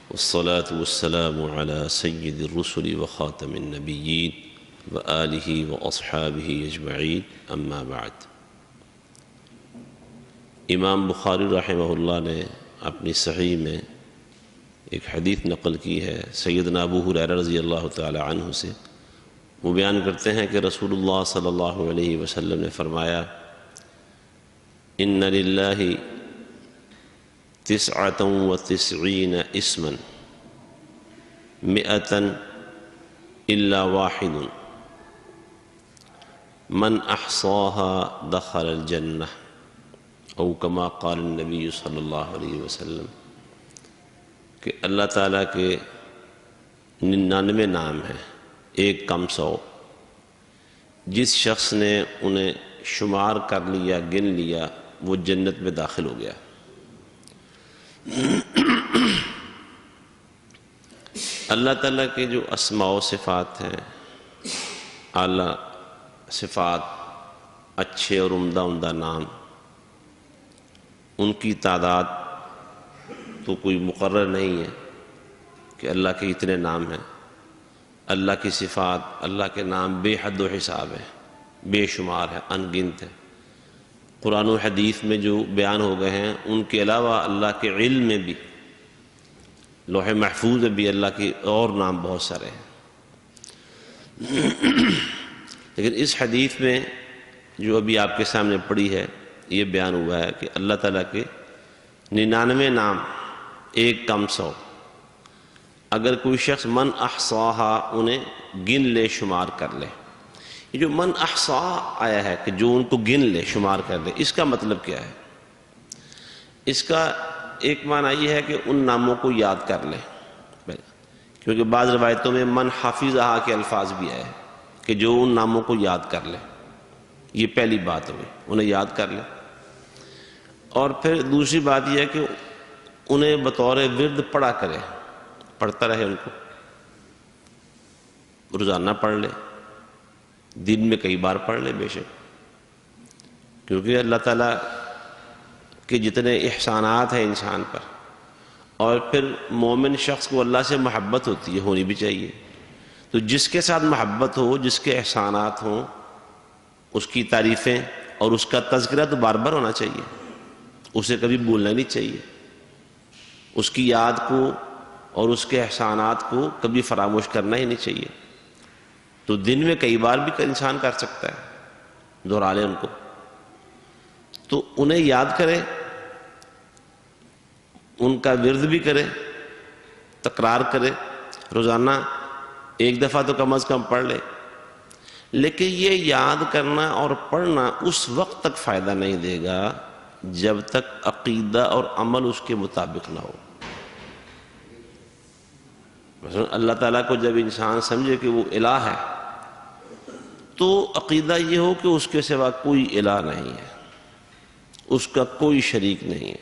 والصلاة والسلام على سيد الرسل وخاتم النبيين وآلہ واصحابہ اجمعین اما بعد۔ امام بخاری رحمہ اللہ نے اپنی صحیح میں ایک حدیث نقل کی ہے سیدنا ابو ہریرہ رضی اللہ تعالی عنہ سے۔ وہ بیان کرتے ہیں کہ رسول اللہ صلی اللہ علیہ وسلم نے فرمایا، ان للہ 99 اسما 100 الا واحد من احصاها دخل الجنہ او کما قال النبی صلی اللہ علیہ وسلم، کہ اللہ تعالیٰ کے 99 نام ہیں، ایک کم 100، جس شخص نے انہیں شمار کر لیا، گن لیا، وہ جنت میں داخل ہو گیا۔ اللہ تعالیٰ کے جو اسماء و صفات ہیں، اعلیٰ صفات، اچھے اور عمدہ نام، ان کی تعداد تو کوئی مقرر نہیں ہے کہ اللہ کے اتنے نام ہیں۔ اللہ کی صفات، اللہ کے نام بے حد و حساب ہیں، بے شمار ہے، ان گنت ہے۔ قرآن و حدیث میں جو بیان ہو گئے ہیں، ان کے علاوہ اللہ کے علم میں بھی، لوح محفوظ میں بھی اللہ کے اور نام بہت سارے ہیں۔ لیکن اس حدیث میں جو ابھی آپ کے سامنے پڑھی ہے، یہ بیان ہوا ہے کہ اللہ تعالیٰ کے 99 نام، ایک کم 100، اگر کوئی شخص من احصاہا انہیں گن لے، شمار کر لے۔ یہ جو من احصا آیا ہے کہ جو ان کو گن لے، شمار کر لے، اس کا مطلب کیا ہے؟ اس کا ایک معنی یہ ہے کہ ان ناموں کو یاد کر لے، کیونکہ بعض روایتوں میں من حافظہا کے الفاظ بھی آئے ہیں کہ جو ان ناموں کو یاد کر لے۔ یہ پہلی بات ہوئی، انہیں یاد کر لے۔ اور پھر دوسری بات یہ ہے کہ انہیں بطور ورد پڑھا کرے، پڑھتا رہے، ان کو روزانہ پڑھ لے، دن میں کئی بار پڑھ لے بے شک، کیونکہ اللہ تعالیٰ کے جتنے احسانات ہیں انسان پر، اور پھر مومن شخص کو اللہ سے محبت ہوتی ہے، ہونی بھی چاہیے، تو جس کے ساتھ محبت ہو، جس کے احسانات ہوں، اس کی تعریفیں اور اس کا تذکرہ تو بار بار ہونا چاہیے، اسے کبھی بھولنا نہیں چاہیے، اس کی یاد کو اور اس کے احسانات کو کبھی فراموش کرنا ہی نہیں چاہیے۔ تو دن میں کئی بار بھی انسان کر سکتا ہے، دہرا لے ان کو، تو انہیں یاد کرے، ان کا ورد بھی کرے، تکرار کرے، روزانہ ایک دفعہ تو کم از کم پڑھ لے۔ لیکن یہ یاد کرنا اور پڑھنا اس وقت تک فائدہ نہیں دے گا جب تک عقیدہ اور عمل اس کے مطابق نہ ہو۔ مثلا اللہ تعالیٰ کو جب انسان سمجھے کہ وہ الہ ہے، تو عقیدہ یہ ہو کہ اس کے سوا کوئی الہ نہیں ہے، اس کا کوئی شریک نہیں ہے،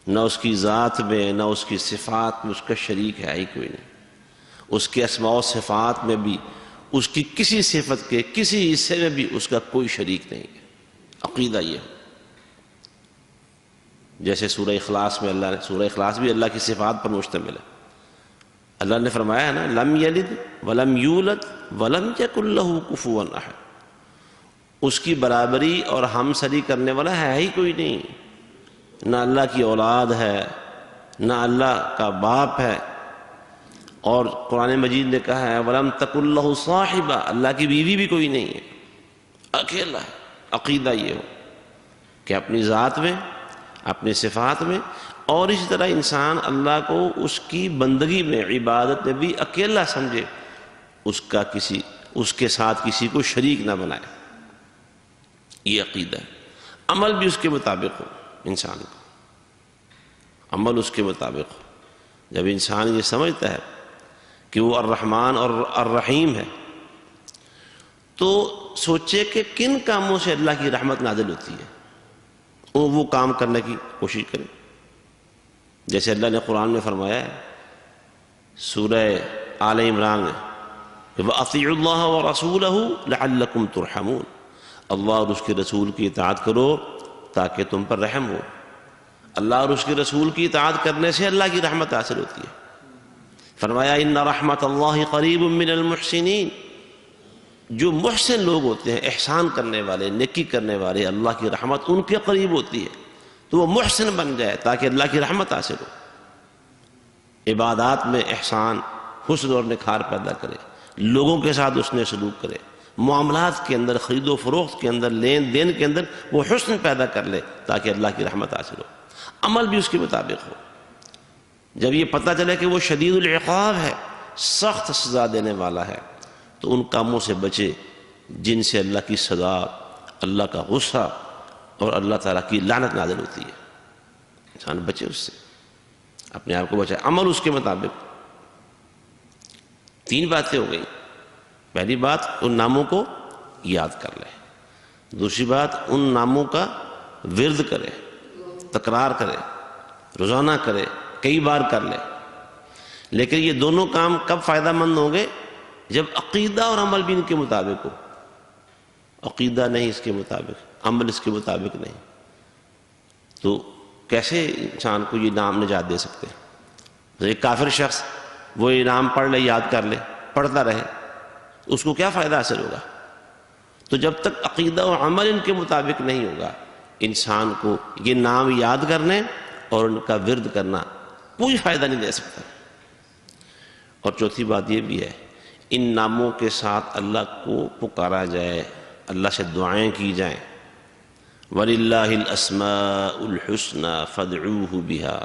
نہ اس کی ذات میں، نہ اس کی صفات میں اس کا شریک ہے ہی کوئی نہیں، اس کے اسماء و صفات میں بھی، اس کی کسی صفت کے کسی حصے میں بھی اس کا کوئی شریک نہیں ہے۔ عقیدہ یہ ہے۔ جیسے سورہ اخلاص میں اللہ نے، سورہ اخلاص بھی اللہ کی صفات پر مشتمل ہے۔ اللہ نے فرمایا ہے نا، لم یلد ولم یولد ولم یکن لہ کفوا احد، اس کی برابری اور ہمسری کرنے والا ہے ہی کوئی نہیں، نہ اللہ کی اولاد ہے، نہ اللہ کا باپ ہے، اور قرآن مجید نے کہا ہے وَلَمْ تَكُنْ لَهُ صَاحِبَةٌ، اللہ کی بیوی بھی کوئی نہیں ہے، اکیلا ہے۔ عقیدہ یہ ہو کہ اپنی ذات میں، اپنی صفات میں، اور اسی طرح انسان اللہ کو اس کی بندگی میں، عبادت میں بھی اکیلا سمجھے، اس کے ساتھ کسی کو شریک نہ بنائے۔ یہ عقیدہ ہے۔ عمل بھی اس کے مطابق ہو، انسان کا عمل اس کے مطابق ہو۔ جب انسان یہ سمجھتا ہے کہ وہ الرحمن اور الرحیم ہے، تو سوچے کہ کن کاموں سے اللہ کی رحمت نازل ہوتی ہے، وہ کام کرنے کی کوشش کرے۔ جیسے اللہ نے قرآن میں فرمایا ہے سورہ آل عمران میں کہ وَأَطِيعُوا اللَّهَ وَرَسُولَهُ لَعَلَّكُمْ تُرْحَمُونَ، اللہ اور اس کے رسول کی اطاعت کرو تاکہ تم پر رحم ہو۔ اللہ اور اس کے رسول کی اطاعت کرنے سے اللہ کی رحمت حاصل ہوتی ہے۔ فرمایا ان رحمت اللہ قریب من المحسنین، جو محسن لوگ ہوتے ہیں، احسان کرنے والے، نیکی کرنے والے، اللہ کی رحمت ان کے قریب ہوتی ہے، تو وہ محسن بن جائے تاکہ اللہ کی رحمت حاصل ہو۔ عبادات میں احسان، حسن اور نکھار پیدا کرے، لوگوں کے ساتھ اس نے سلوک کرے، معاملات کے اندر، خرید و فروخت کے اندر، لین دین کے اندر وہ حسن پیدا کر لے تاکہ اللہ کی رحمت حاصل ہو، عمل بھی اس کے مطابق ہو۔ جب یہ پتہ چلے کہ وہ شدید العقاب ہے، سخت سزا دینے والا ہے، تو ان کاموں سے بچے جن سے اللہ کی سزا، اللہ کا غصہ اور اللہ تعالیٰ کی لعنت نازل ہوتی ہے۔ انسان بچے اس سے، اپنے آپ کو بچائے، عمل اس کے مطابق۔ 3 باتیں ہو گئیں۔ پہلی بات، ان ناموں کو یاد کر لے۔ دوسری بات، ان ناموں کا ورد کرے، تکرار کرے، روزانہ کرے، کئی بار کر لے۔ لیکن یہ دونوں کام کب فائدہ مند ہوں گے؟ جب عقیدہ اور عمل بھی ان کے مطابق ہو۔ عقیدہ نہیں اس کے مطابق، عمل اس کے مطابق نہیں، تو کیسے انسان کو یہ نام نجات دے سکتے ہیں؟ ایک کافر شخص وہ یہ نام پڑھ لے، یاد کر لے، پڑھتا رہے، اس کو کیا فائدہ حاصل ہوگا؟ تو جب تک عقیدہ و عمل ان کے مطابق نہیں ہوگا، انسان کو یہ نام یاد کرنے اور ان کا ورد کرنا کوئی فائدہ نہیں دے سکتا۔ اور چوتھی بات یہ بھی ہے، ان ناموں کے ساتھ اللہ کو پکارا جائے، اللہ سے دعائیں کی جائیں۔ وَلِلَّهِ الْأَسْمَاءُ الْحُسْنَى فَادْعُوهُ بِهَا،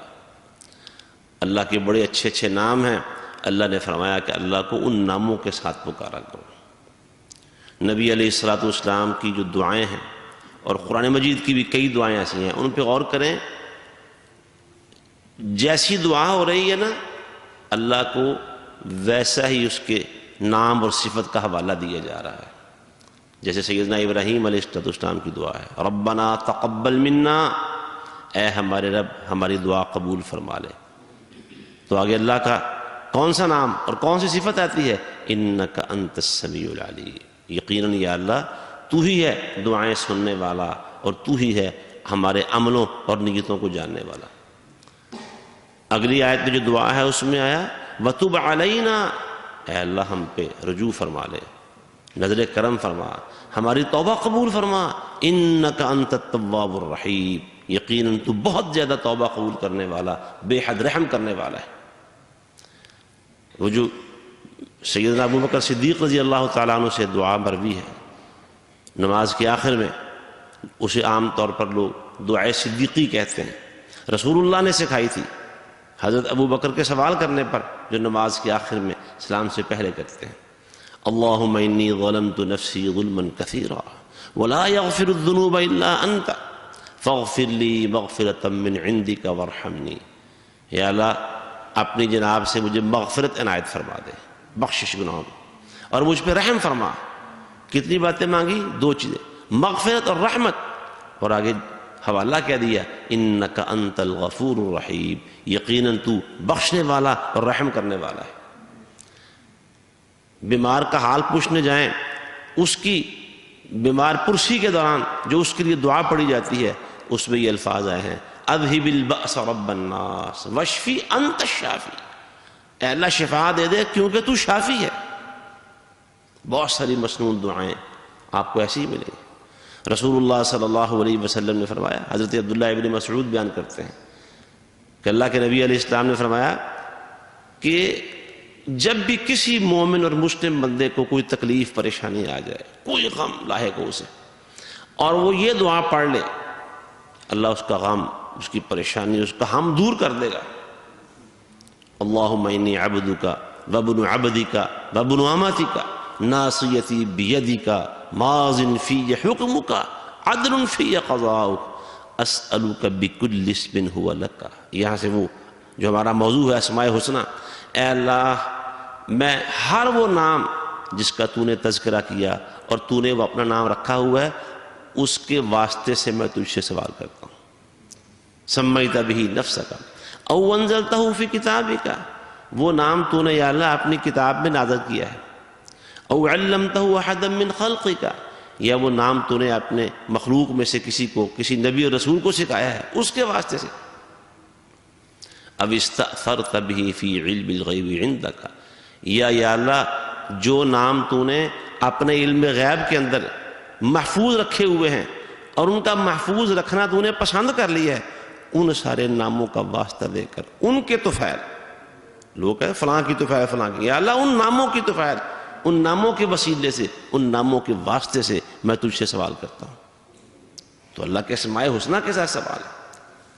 اللہ کے بڑے اچھے اچھے نام ہیں، اللہ نے فرمایا کہ اللہ کو ان ناموں کے ساتھ پکارا کرو۔ نبی علیہ السلام کی جو دعائیں ہیں، اور قرآن مجید کی بھی کئی دعائیں ایسی ہیں، ان پہ غور کریں۔ جیسی دعا ہو رہی ہے نا، اللہ کو ویسا ہی اس کے نام اور صفت کا حوالہ دیا جا رہا ہے۔ جیسے سیدنا ابراہیم علیہ السلام کی دعا ہے، ربنا تقبل منا، اے ہمارے رب ہماری دعا قبول فرما لے۔ تو آگے اللہ کا کون سا نام اور کون سی صفت آتی ہے؟ انک انت السمیع العلیم، یقیناً یا اللہ تو ہی ہے دعائیں سننے والا، اور تو ہی ہے ہمارے عملوں اور نیتوں کو جاننے والا۔ اگلی آیت میں جو دعا ہے اس میں آیا وَتُبْ عَلَيْنَا، اے اللہ ہم پہ رجوع فرما لے، نظر کرم فرما، ہماری توبہ قبول فرما، انک انت التواب الرحیم، یقیناً تو بہت زیادہ توبہ قبول کرنے والا، بے حد رحم کرنے والا ہے۔ وہ جو سیدنا ابو بکر صدیق رضی اللہ تعالیٰ عنہ سے دعا مروی ہے نماز کے آخر میں، اسے عام طور پر لوگ دعائے صدیقی کہتے ہیں، رسول اللہ نے سکھائی تھی حضرت ابو بکر کے سوال کرنے پر، جو نماز کے آخر میں سلام سے پہلے کرتے ہیں، اللہم انی ظلمت نفسی ظلما کثیرا ولا یغفر الذنوب الا انت فاغفر لی مغفرۃ من عندک وارحمنی، یا اللہ اپنی جناب سے مجھے مغفرت عنایت فرما دے، بخشش گناہوں میں، اور مجھ پہ رحم فرما۔ کتنی باتیں مانگی؟ 2 چیزیں، مغفرت اور رحمت، اور آگے حوالہ کیا دیا؟ انک انت الغفور الرحیم، یقیناً تو بخشنے والا اور رحم کرنے والا ہے۔ بیمار کا حال پوچھنے جائیں، اس کی بیمار پرسی کے دوران جو اس کے لیے دعا پڑھی جاتی ہے، اس میں یہ الفاظ آئے ہیں اذہب البأس رب الناس واشفی انت الشافی، اے اللہ شفا دے دے کیونکہ تو شافی ہے۔ بہت ساری مسنون دعائیں آپ کو ایسی ہی ملیں گی۔ رسول اللہ صلی اللہ علیہ وسلم نے فرمایا، حضرت عبداللہ ابن مسعود بیان کرتے ہیں کہ اللہ کے نبی علیہ السلام نے فرمایا کہ جب بھی کسی مومن اور مسلم بندے کو کوئی تکلیف پریشانی آ جائے، کوئی غم لاحق ہو اسے، اور وہ یہ دعا پڑھ لے، اللہ اس کا غم، اس کی پریشانی، اس کا ہم دور کر دے گا۔ اللہم انی عبدک وابن عبدک وابن امتک ناصیتی بیدک ماض فی حکمک عدل فی قضاؤک اسألک بکل اسم هو لک۔ یہاں سے وہ جو ہمارا موضوع ہے اسماء حسنی، اے اللہ میں ہر وہ نام جس کا تو نے تذکرہ کیا اور تو نے وہ اپنا نام رکھا ہوا ہے، اس کے واسطے سے میں تجھ سے سوال کرتا ہوں۔ سمیت بہ نفسک او انزلتہ فی کتابک، وہ نام تو نے یا اللہ اپنی کتاب میں نازل کیا ہے، او علمتہ احدا من خلقک، یا وہ نام تو نے اپنے مخلوق میں سے کسی کو، کسی نبی اور رسول کو سکھایا ہے، اس کے واسطے سے۔ اب استأثرت به فی علم الغیب عندک، یا اللہ جو نام تو نے اپنے علم غیب کے اندر محفوظ رکھے ہوئے ہیں اور ان کا محفوظ رکھنا تو نے پسند کر لیا ہے، ان سارے ناموں کا واسطہ دے کر ان کے طفیل، لوگ کہتے فلاں کی طفیل فلاں کی، یا اللہ ان ناموں کی طفیل، ان ناموں کے وسیلے سے، ان ناموں کے واسطے سے میں تجھ سے سوال کرتا ہوں۔ تو اللہ کے اسماء حسنہ کے ساتھ سوال ہے،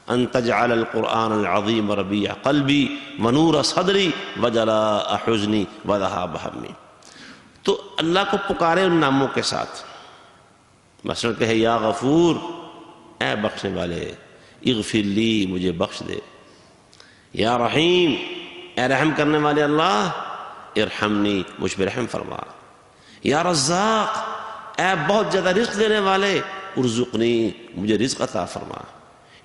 ان تجعل القرآن العظیم ربیع قلبی ونور صدری وجلاء حزنی وذہاب ہمی۔ تو اللہ کو پکارے ان ناموں کے ساتھ، مثلا کہے یا غفور، اے بخشنے والے، اغفر لی، مجھے بخش دے، یا رحیم، اے رحم کرنے والے اللہ، ارحمنی، مجھ پہ رحم فرما، یا رزاق، اے بہت زیادہ رزق دینے والے، ارزقنی، مجھے رزق عطا فرما،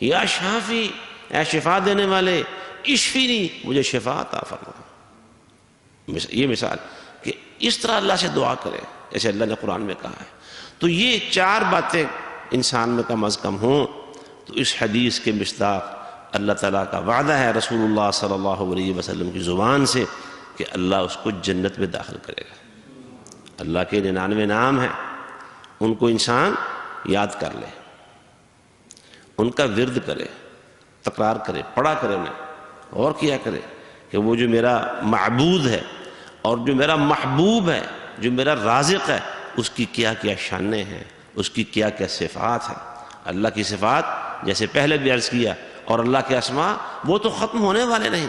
یا شافی، اے شفا دینے والے، اشفینی، مجھے شفا عطا فرما۔ یہ مثال کہ اس طرح اللہ سے دعا کرے جیسے اللہ نے قرآن میں کہا ہے۔ تو یہ چار باتیں انسان میں کم از کم ہوں تو اس حدیث کے مصداق اللہ تعالیٰ کا وعدہ ہے رسول اللہ صلی اللہ علیہ وسلم کی زبان سے کہ اللہ اس کو جنت میں داخل کرے گا۔ اللہ کے 99 نام ہیں، ان کو انسان یاد کر لے، ان کا ورد کرے، تکرار کرے، پڑھا کرے انہیں، اور کیا کرے کہ وہ جو میرا معبود ہے اور جو میرا محبوب ہے، جو میرا رازق ہے، اس کی کیا کیا شانیں ہیں، اس کی کیا کیا صفات ہیں۔ اللہ کی صفات جیسے پہلے بھی عرض کیا، اور اللہ کے اسماء وہ تو ختم ہونے والے نہیں۔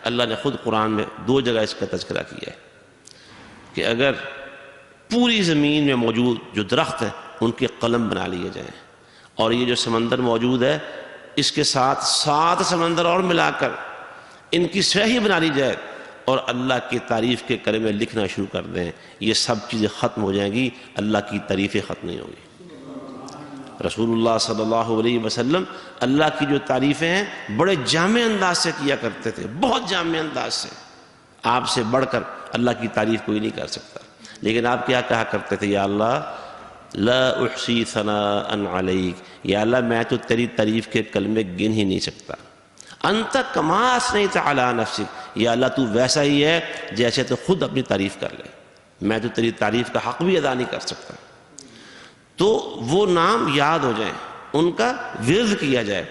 اللہ نے خود قرآن میں 2 جگہ اس کا تذکرہ کیا ہے کہ اگر پوری زمین میں موجود جو درخت ہیں ان کے قلم بنا لیے جائیں، اور یہ جو سمندر موجود ہے اس کے ساتھ 7 سمندر اور ملا کر ان کی سیاہی بنا لی جائے اور اللہ کی تعریف کے کلمے لکھنا شروع کر دیں، یہ سب چیزیں ختم ہو جائیں گی، اللہ کی تعریفیں ختم نہیں ہوگی۔ رسول اللہ صلی اللہ علیہ وسلم اللہ کی جو تعریفیں ہیں بڑے جامع انداز سے کیا کرتے تھے، بہت جامع انداز سے، آپ سے بڑھ کر اللہ کی تعریف کوئی نہیں کر سکتا۔ لیکن آپ کیا کہا کرتے تھے، یا اللہ لا احصی ثناء علیک، یا اللہ میں تو تیری تعریف کے کلمے گن ہی نہیں سکتا، انت کما اثنیت علی نفسک، یا اللہ تو ویسا ہی ہے جیسے تو خود اپنی تعریف کر لے، میں تو تیری تعریف کا حق بھی ادا نہیں کر سکتا۔ تو وہ نام یاد ہو جائیں، ان کا ورد کیا جائے،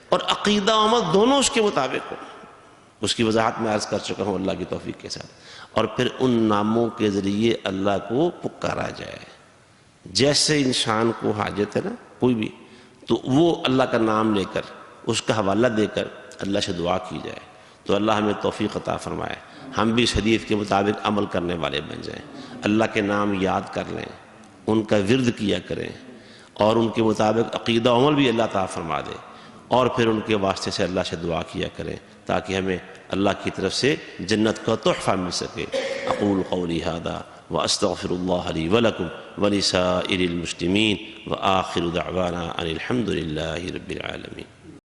اور عقیدہ و عمل دونوں اس کے مطابق ہو۔ اس کی وضاحت میں عرض کر چکا ہوں اللہ کی توفیق کے ساتھ۔ اور پھر ان ناموں کے ذریعے اللہ کو پکارا جائے، جیسے انسان کو حاجت ہے نا کوئی بھی، تو وہ اللہ کا نام لے کر، اس کا حوالہ دے کر اللہ سے دعا کی جائے۔ تو اللہ ہمیں توفیق عطا فرمائے، ہم بھی اس حدیث کے مطابق عمل کرنے والے بن جائیں، اللہ کے نام یاد کر لیں، ان کا ورد کیا کریں، اور ان کے مطابق عقیدہ و عمل بھی اللہ تعالیٰ فرما دے، اور پھر ان کے واسطے سے اللہ سے دعا کیا کریں تاکہ ہمیں اللہ کی طرف سے جنت کا تحفہ مل سکے۔ اقول قولی ھذا واستغفر اللہ لی ولکم ولسائر المسلمین وآخر دعوانا ان الحمد للہ رب العالمین۔